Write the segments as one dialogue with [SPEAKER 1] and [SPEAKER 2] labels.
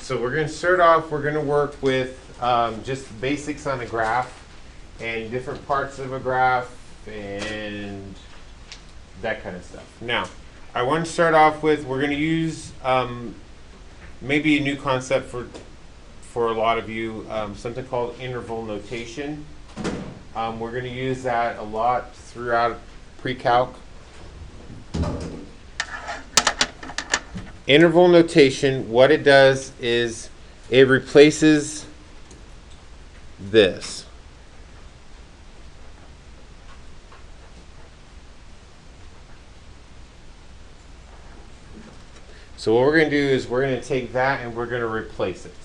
[SPEAKER 1] So we're going to start off, we're going to work with just basics on a graph and different parts of a graph and that kind of stuff. Now, I want to start off with, we're going to use maybe a new concept for a lot of you, something called interval notation. We're going to use that a lot throughout pre-calc. Interval notation, what it does is it replaces this. So what we're going to do is we're going to take that and we're going to replace it.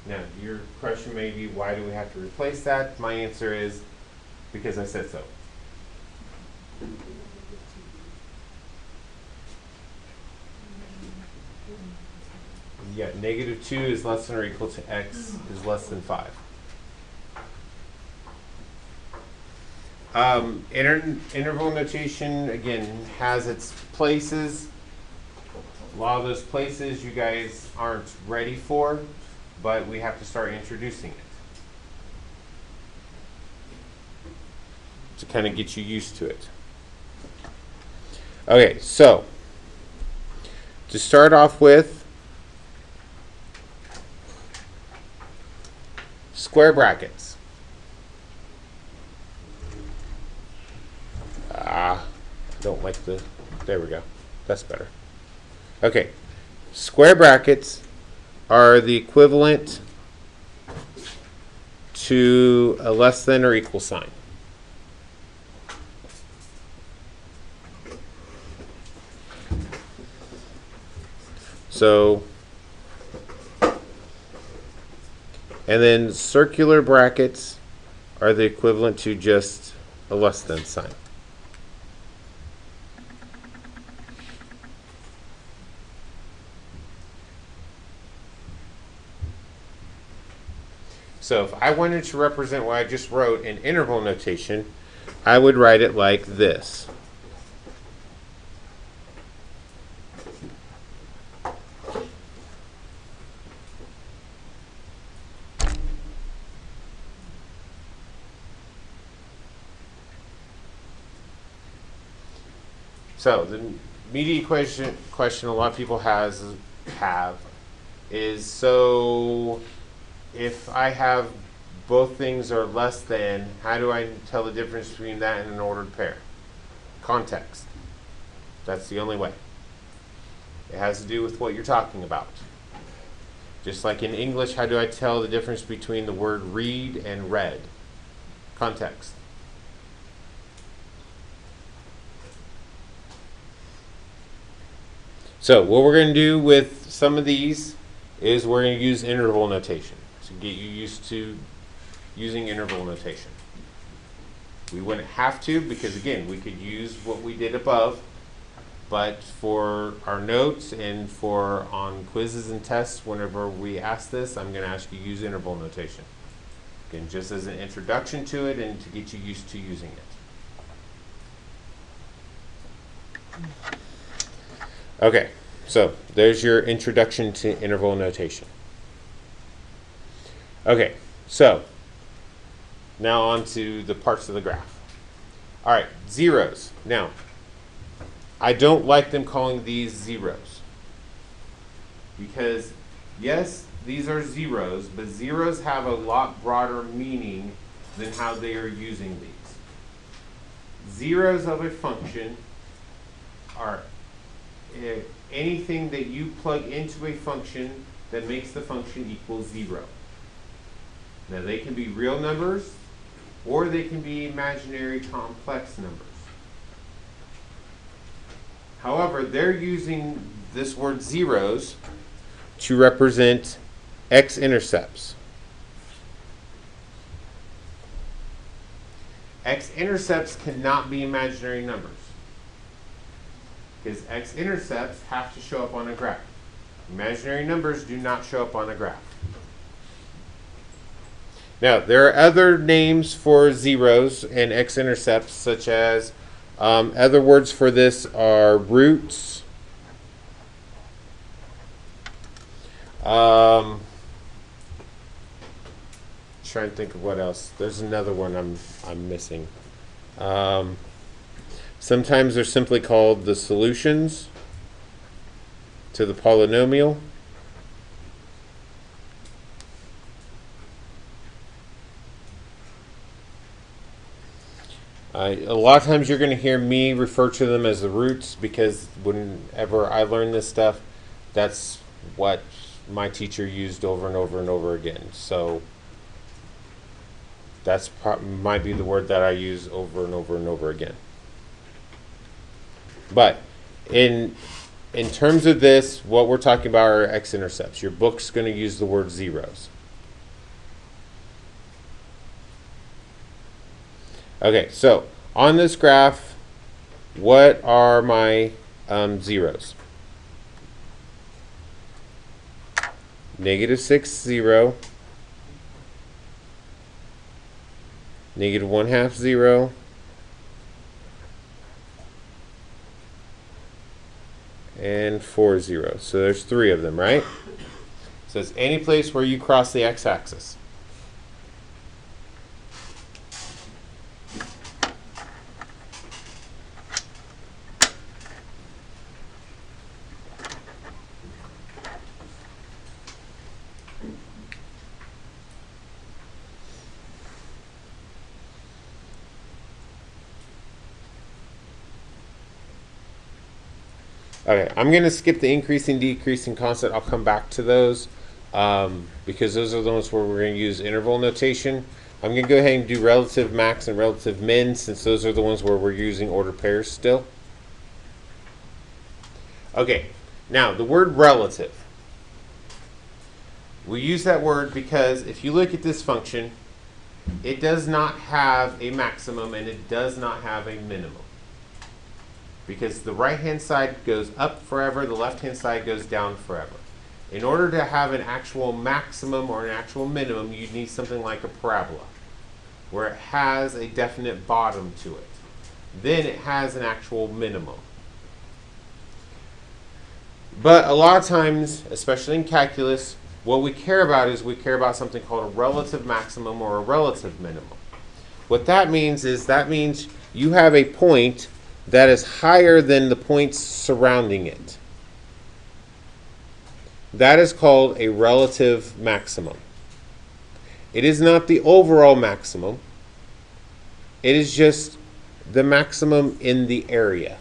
[SPEAKER 1] Now, your question may be, why do we have to replace that? My answer is, because I said so. Yeah, -2 is less than or equal to x is less than 5. Interval notation, again, has its places. A lot of those places you guys aren't ready for, but we have to start introducing it to kind of get you used to it. Okay, so to start off with, square brackets. I don't like the, there we go. That's better. Okay, square brackets are the equivalent to a less than or equal sign. So, and then circular brackets are the equivalent to just a less than sign. So if I wanted to represent what I just wrote in interval notation, I would write it like this. So the immediate question a lot of people have is, so if I have both things are less than, how do I tell the difference between that and an ordered pair? Context. That's the only way. It has to do with what you're talking about. Just like in English, how do I tell the difference between the word read and read? Context. So what we're going to do with some of these is we're going to use interval notation to get you used to using interval notation. We wouldn't have to, because again, we could use what we did above, but for our notes and for on quizzes and tests, whenever we ask this, I'm going to ask you to use interval notation. Again, just as an introduction to it and to get you used to using it. Okay, so there's your introduction to interval notation. Okay, so now on to the parts of the graph. All right, zeros. Now, I don't like them calling these zeros because, yes, these are zeros, but zeros have a lot broader meaning than how they are using these. Zeros of a function are anything that you plug into a function that makes the function equal 0. Now they can be real numbers or they can be imaginary complex numbers. However, they're using this word zeros to represent x-intercepts. X-intercepts cannot be imaginary numbers, because x-intercepts have to show up on a graph. Imaginary numbers do not show up on a graph. Now, there are other names for zeros and x-intercepts, such as other words for this are roots, Trying to think of what else. There's another one I'm missing. Sometimes they're simply called the solutions to the polynomial. A lot of times you're going to hear me refer to them as the roots because whenever I learn this stuff, that's what my teacher used over and over and over again. So that's might be the word that I use over and over and over again. But in terms of this, what we're talking about are x-intercepts. Your book's going to use the word zeros. Okay, so on this graph, what are my zeros? -6, 0. -1/2, 0. And 4, 0. So there's 3 of them, right? So it's any place where you cross the x-axis. Okay, I'm going to skip the increasing, decreasing constant. I'll come back to those because those are the ones where we're going to use interval notation. I'm going to go ahead and do relative max and relative min since those are the ones where we're using ordered pairs still. Okay, now the word relative. We use that word because if you look at this function, it does not have a maximum and it does not have a minimum. Because the right-hand side goes up forever, the left-hand side goes down forever. In order to have an actual maximum or an actual minimum, you need something like a parabola, where it has a definite bottom to it. Then it has an actual minimum. But a lot of times, especially in calculus, what we care about is we care about something called a relative maximum or a relative minimum. What that means is you have a point that is higher than the points surrounding it. That is called a relative maximum. It is not the overall maximum. It is just the maximum in the area.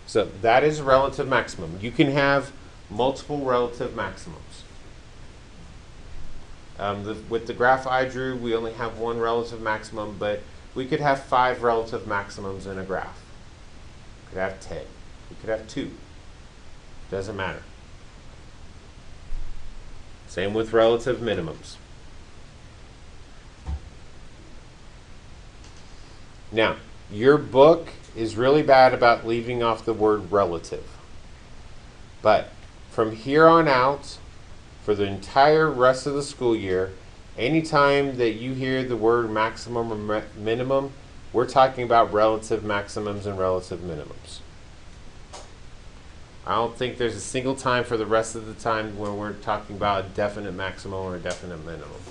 [SPEAKER 1] So that is a relative maximum. You can have multiple relative maximums. With the graph I drew, we only have one relative maximum, but we could have 5 relative maximums in a graph. We could have 10. We could have 2. Doesn't matter. Same with relative minimums. Now, your book is really bad about leaving off the word relative. But from here on out, for the entire rest of the school year, anytime that you hear the word maximum or minimum, we're talking about relative maximums and relative minimums. I don't think there's a single time for the rest of the time when we're talking about a definite maximum or a definite minimum.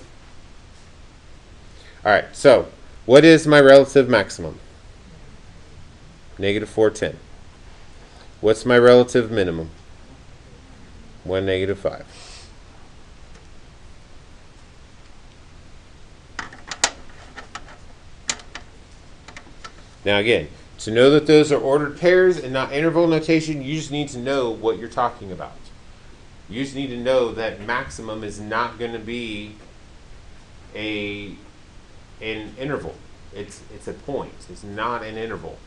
[SPEAKER 1] All right, so what is my relative maximum? -410. What's my relative minimum? 1, -5. Now again, to know that those are ordered pairs and not interval notation, you just need to know what you're talking about. You just need to know that maximum is not going to be an interval. It's a point. It's not an interval.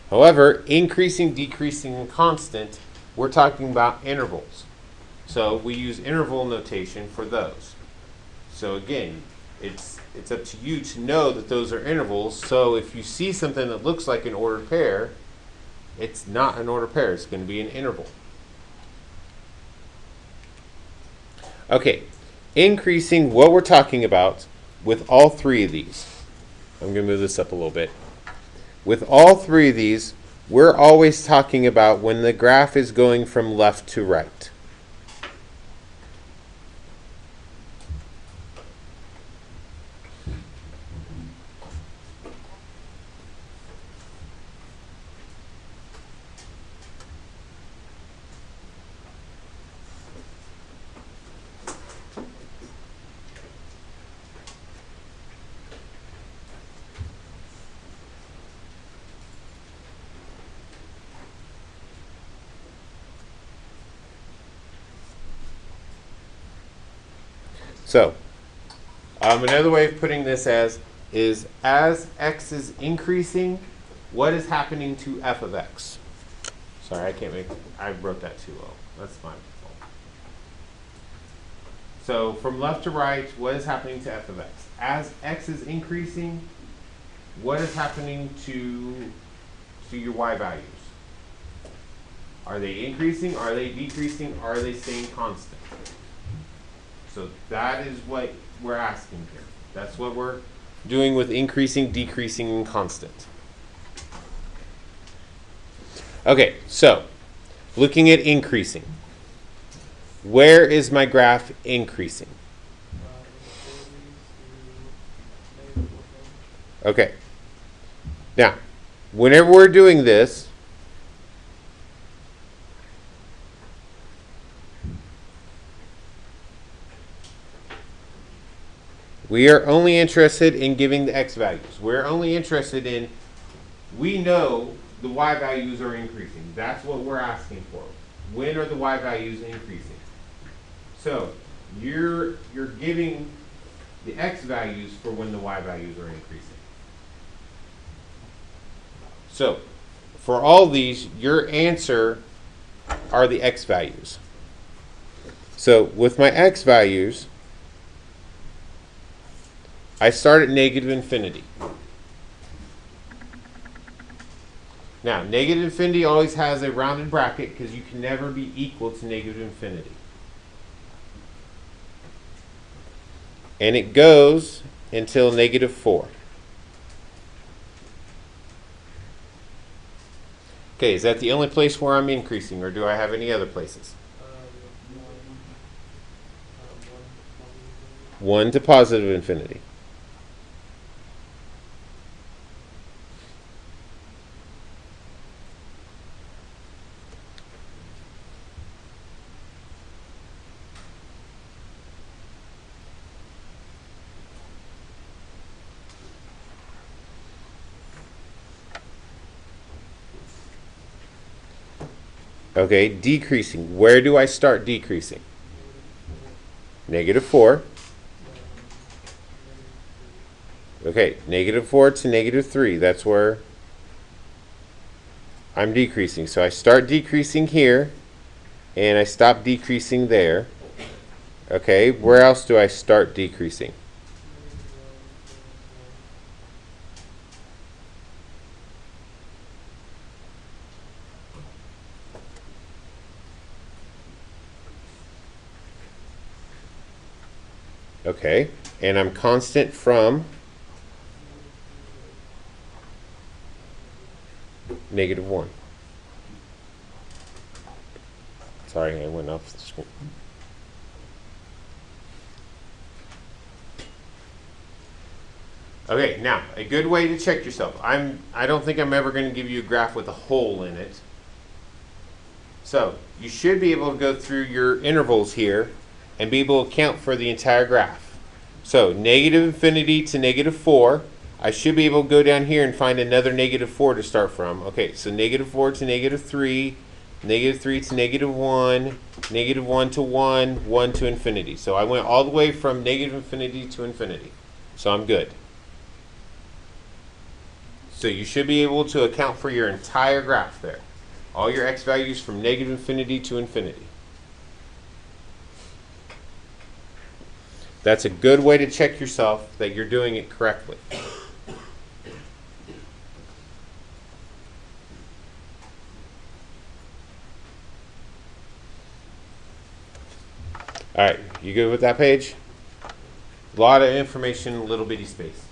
[SPEAKER 1] However, increasing, decreasing, and constant, we're talking about intervals. So we use interval notation for those. So again, it's up to you to know that those are intervals. So if you see something that looks like an ordered pair, it's not an ordered pair. It's going to be an interval. Okay, increasing what we're talking about with all 3 of these. I'm going to move this up a little bit. with all three of these, we're always talking about when the graph is going from left to right. So, another way of putting this is as x is increasing, what is happening to f of x? Sorry, I wrote that too low. That's my fault. So from left to right, what is happening to f of x? As x is increasing, what is happening to your y values? Are they increasing? Are they decreasing? Are they staying constant? So that is what we're asking here. That's what we're doing with increasing, decreasing, and constant. Okay, so looking at increasing. Where is my graph increasing? Okay. Now, whenever we're doing this, we are only interested in giving the x values. We're only interested in, we know the y values are increasing. That's what we're asking for. When are the y values increasing? So you're giving the x values for when the y values are increasing. So for all these, your answer are the x values. So with my x values, I start at negative infinity. Now, negative infinity always has a rounded bracket because you can never be equal to negative infinity. And it goes until negative 4. Okay, is that the only place where I'm increasing, or do I have any other places? 1 to positive infinity. Okay, decreasing. Where do I start decreasing? Negative 4. Okay, negative 4 to negative 3. That's where I'm decreasing. So I start decreasing here, and I stop decreasing there. Okay, where else do I start decreasing? Okay, and I'm constant from negative 1. Sorry, I went off the screen. Okay, now, a good way to check yourself. I don't think I'm ever going to give you a graph with a hole in it. So, you should be able to go through your intervals here and be able to account for the entire graph. So, negative infinity to negative 4. I should be able to go down here and find another negative 4 to start from. Okay, so negative 4 to negative 3, negative 3 to negative 1, negative 1 to 1, 1 to infinity. So I went all the way from negative infinity to infinity. So I'm good. So you should be able to account for your entire graph there. All your x values from negative infinity to infinity. That's a good way to check yourself that you're doing it correctly. All right, you good with that page? A lot of information, little bitty space.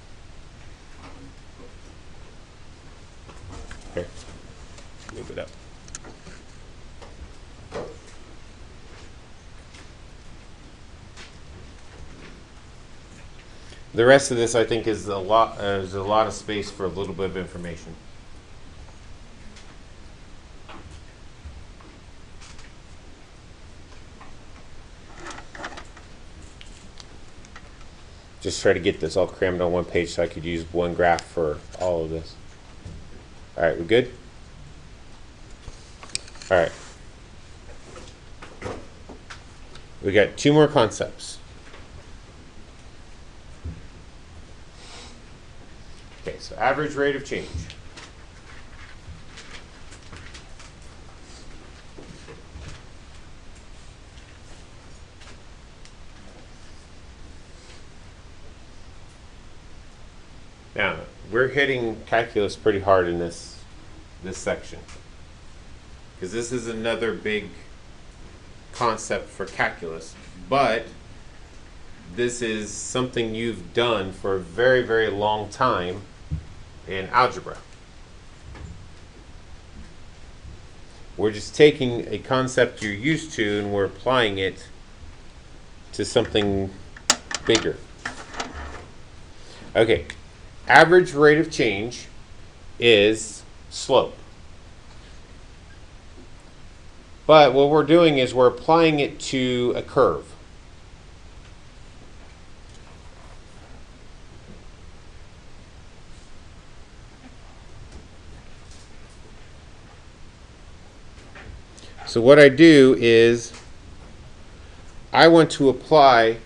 [SPEAKER 1] The rest of this, I think, is a lot. There's a lot of space for a little bit of information. Just try to get this all crammed on one page so I could use one graph for all of this. All right, we good? All right. We got two more concepts. Okay, so average rate of change. Now, we're hitting calculus pretty hard in this section, because this is another big concept for calculus, but this is something you've done for a very, very long time in algebra. We're just taking a concept you're used to and we're applying it to something bigger. Okay, average rate of change is slope. But what we're doing is we're applying it to a curve. So what I do is I want to apply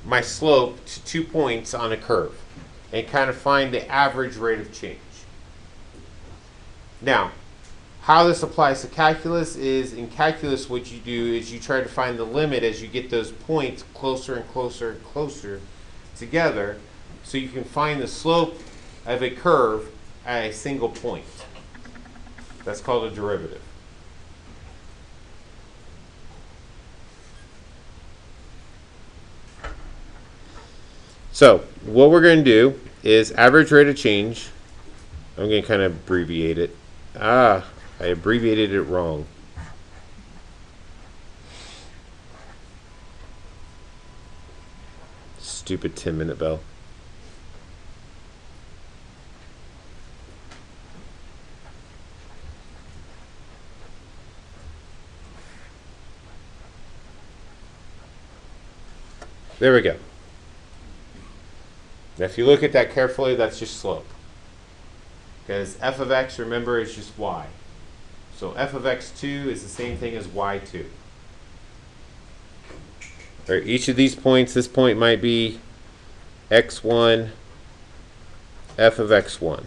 [SPEAKER 1] my slope to 2 points on a curve and kind of find the average rate of change. Now, how this applies to calculus is, in calculus what you do is you try to find the limit as you get those points closer and closer and closer together, so you can find the slope of a curve at a single point. That's called a derivative. So what we're going to do is average rate of change. I'm going to kind of abbreviate it. I abbreviated it wrong. Stupid 10-minute bell. There we go. Now if you look at that carefully, that's just slope. Because f of x, remember, is just y. So f of x2 is the same thing as y2. Or each of these points, this point might be x1, f of x1.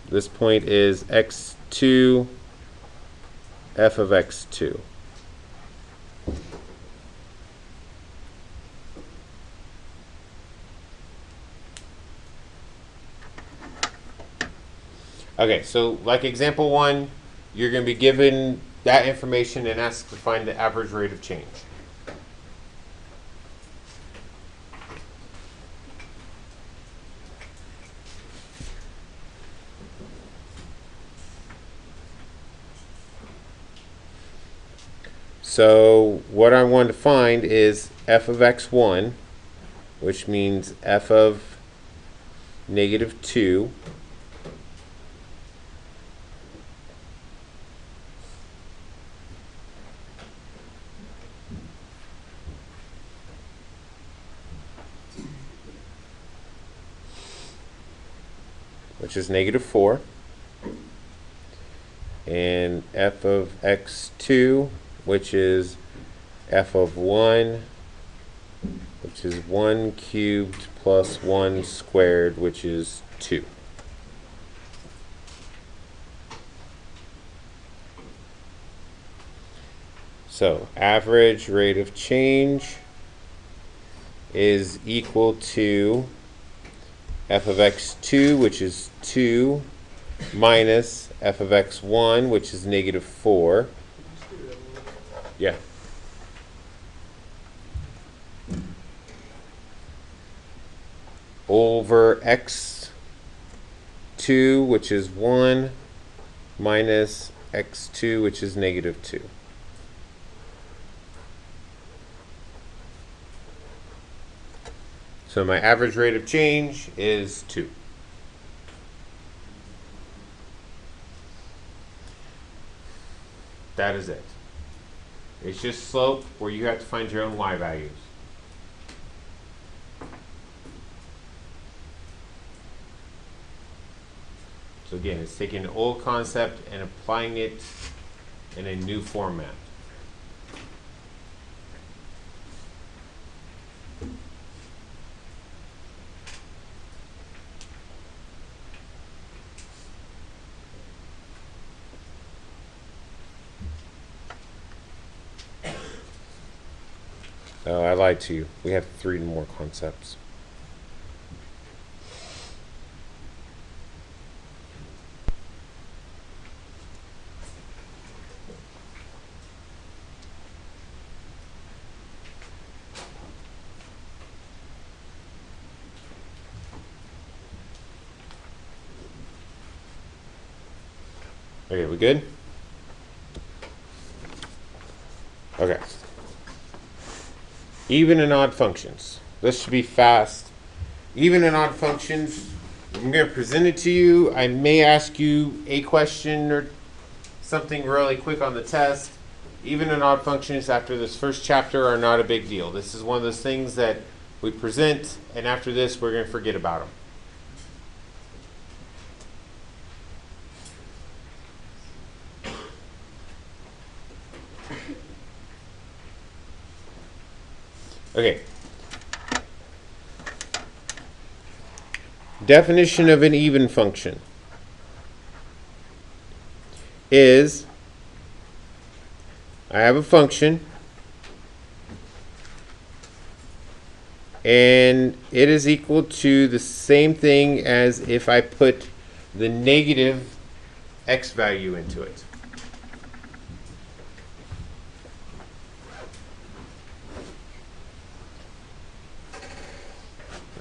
[SPEAKER 1] This point is x2, f of x2. Okay, so like example 1, you're going to be given that information and asked to find the average rate of change. So what I want to find is f of x1, which means f of negative 2. Which is negative 4, and f of x2, which is f of 1, which is 1 cubed plus 1 squared, which is 2. So average rate of change is equal to f of x2, which is 2, minus f of x1, which is negative 4. Yeah. Over x2, which is 1, minus x2, which is negative 2. So my average rate of change is 2. That is it. It's just slope where you have to find your own y values. So again, it's taking an old concept and applying it in a new format. Oh, I lied to you. We have 3 more concepts. Okay, we good? Okay. Even and odd functions. This should be fast. Even and odd functions, I'm going to present it to you. I may ask you a question or something really quick on the test. Even and odd functions after this first chapter are not a big deal. This is one of those things that we present, and after this, we're going to forget about them. Okay. Definition of an even function is I have a function and it is equal to the same thing as if I put the negative x value into it.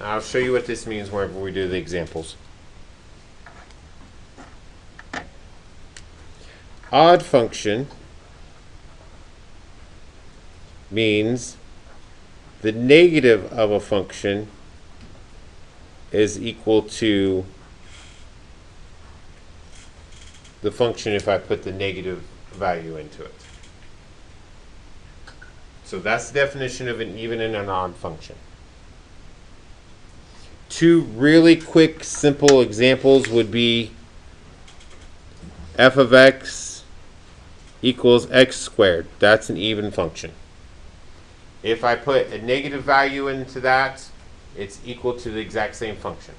[SPEAKER 1] I'll show you what this means whenever we do the examples. Odd function means the negative of a function is equal to the function if I put the negative value into it. So that's the definition of an even and an odd function. 2 really quick, simple examples would be f of x equals x squared. That's an even function. If I put a negative value into that, it's equal to the exact same function.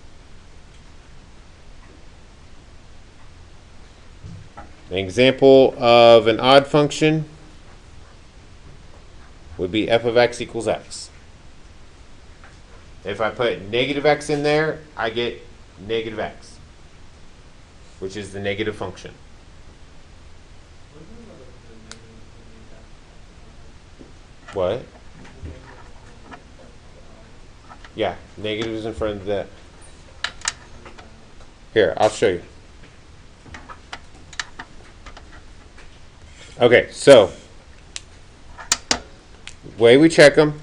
[SPEAKER 1] An example of an odd function would be f of x equals x. If I put negative x in there, I get negative x, which is the negative function. What? Yeah, negative is in front of that. Here, I'll show you. Okay, so the way we check them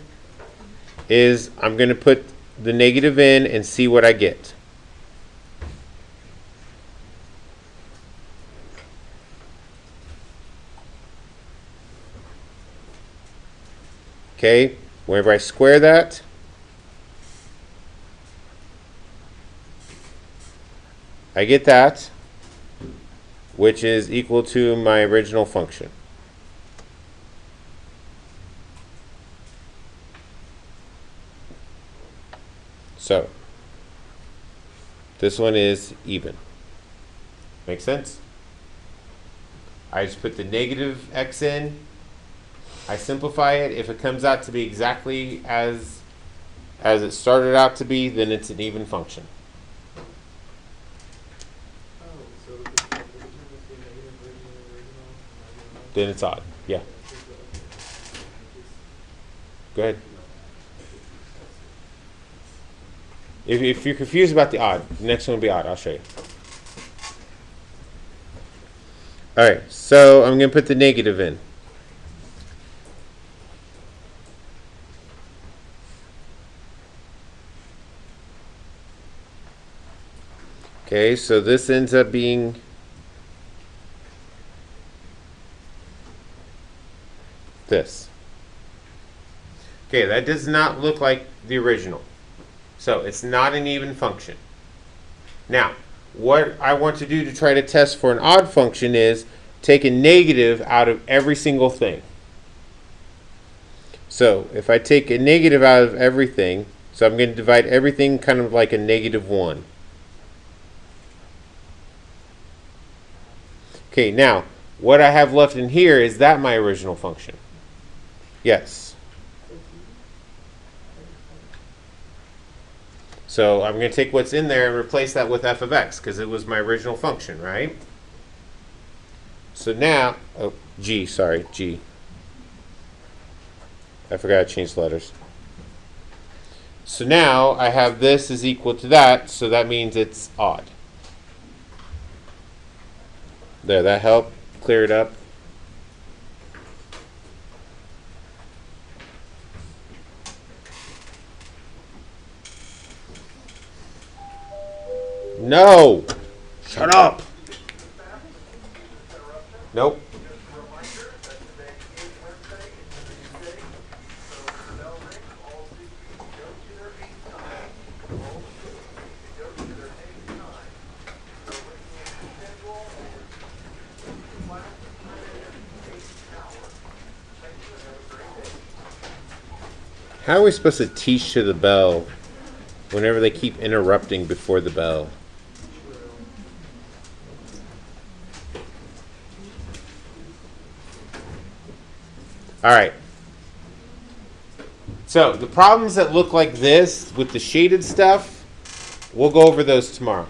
[SPEAKER 1] is I'm going to put the negative in and see what I get. Okay, whenever I square that, I get that, which is equal to my original function. So, this one is even. Make sense? I just put the negative x in. I simplify it. If it comes out to be exactly as it started out to be, then it's an even function. Then it's odd. Yeah. Go ahead. If you're confused about the odd, the next one will be odd. I'll show you. All right, so I'm going to put the negative in. Okay, so this ends up being this. Okay, that does not look like the original. So it's not an even function. Now, what I want to do to try to test for an odd function is take a negative out of every single thing. So if I take a negative out of everything, so I'm going to divide everything kind of like a -1. Okay, now, what I have left in here, is that my original function? Yes. So I'm going to take what's in there and replace that with f of x, because it was my original function, right? So now, g, sorry, g. I forgot to change the letters. So now I have this is equal to that, so that means it's odd. There, that helped clear it up. No! Shut up! Nope. How are we supposed to teach to the bell whenever they keep interrupting before the bell? All right. So the problems that look like this with the shaded stuff, we'll go over those tomorrow.